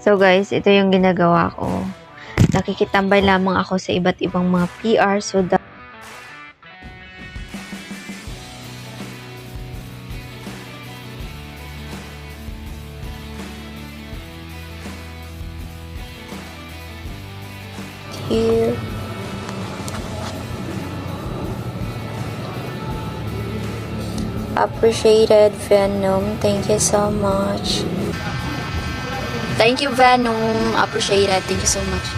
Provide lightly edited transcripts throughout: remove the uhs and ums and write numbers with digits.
So guys, ito yung ginagawa ko. Nakikitambay lamang ako sa iba't ibang mga PR so that here. Appreciated, Venom. Thank you so much. Thank you, Venom. Appreciate it. Thank you so much.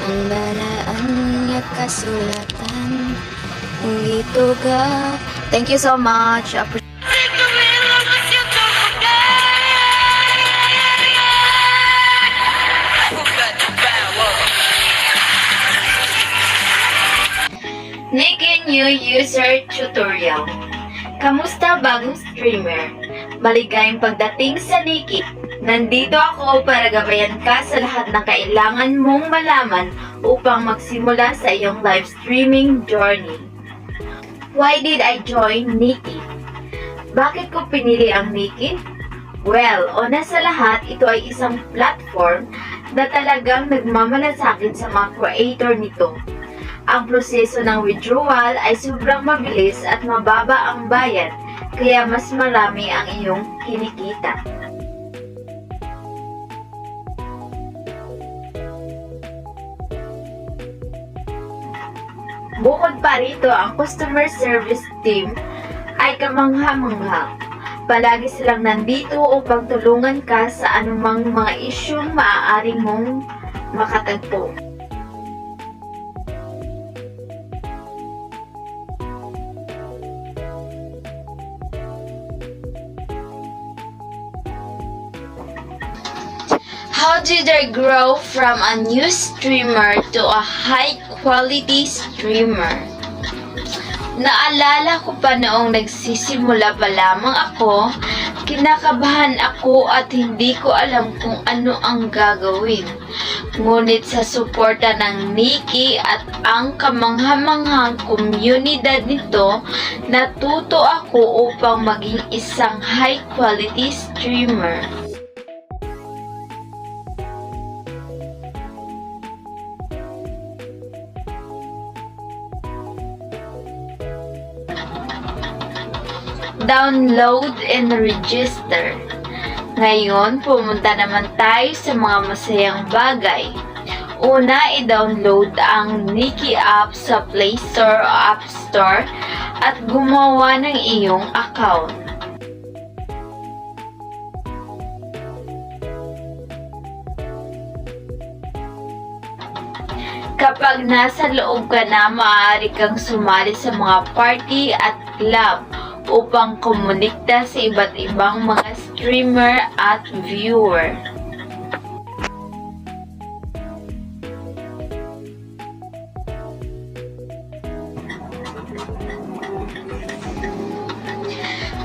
Ang balaan niya kasulatan hindi tuga. Thank you so much. Nikki New User Tutorial. Kamusta bagong streamer? Maligayang pagdating sa Nikki. Nandito ako para gabayan ka sa lahat ng kailangan mong malaman upang magsimula sa iyong live streaming journey. Why did I join Nikki? Bakit ko pinili ang Nikki? Well, una sa lahat, ito ay isang platform na talagang nagmamalasakit sa mga creator nito. Ang proseso ng withdrawal ay sobrang mabilis at mababa ang bayad, kaya mas marami ang iyong kinikita. Bukod pa rito, ang customer service team ay kamangha-mangha. Palagi silang nandito upang tulungan ka sa anumang mga isyung maaari mong makatagpo. How did I grow from a new streamer to a high-quality streamer? Naalala ko pa noong nagsisimula pa lamang ako, kinakabahan ako at hindi ko alam kung ano ang gagawin. Ngunit sa suporta ng Nikki at ang kamangha-manghang komunidad nito, natuto ako upang maging isang high-quality streamer. Download and register. Ngayon, pumunta naman tayo sa mga masayang bagay. Una, i-download ang Nikki app sa Play Store o App Store at gumawa ng iyong account. Kapag nasa loob ka na, maaari kang sumali sa mga party at club upang komunikta sa iba't ibang mga streamer at viewer.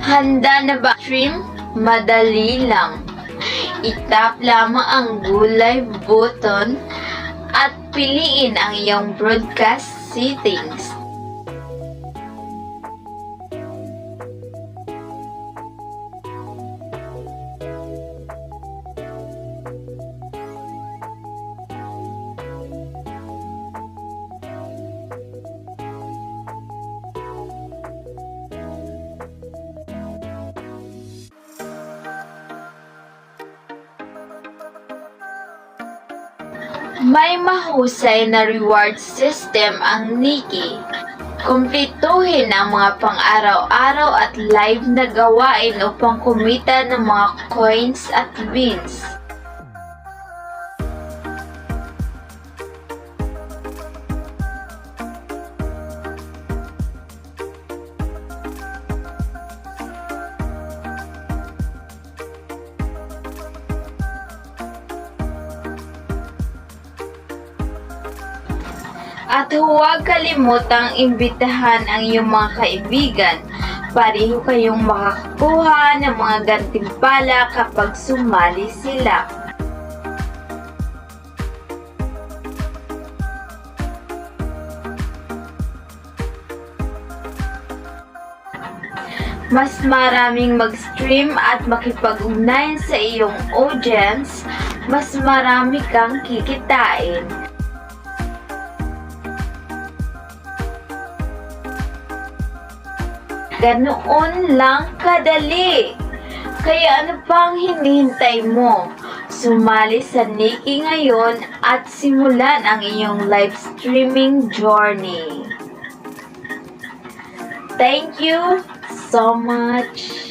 Handa na ba stream? Madali lang. I-tap lamang ang Go Live button at piliin ang iyong broadcast settings. May mahusay na reward system ang Nikki. Kumpletuhin ang mga pang-araw-araw at live na gawain upang kumita ng mga coins at beans. At huwag kalimutang imbitahan ang iyong mga kaibigan. Pareho kayong makakuha ng mga gantimpala kapag sumali sila. mas maraming mag-stream at makipag-ugnayan sa iyong audience, mas marami kang kikitain. Ganoon lang kadali. Kaya ano pang hinihintay mo? Sumali sa Nikki ngayon at simulan ang iyong live streaming journey. Thank you so much.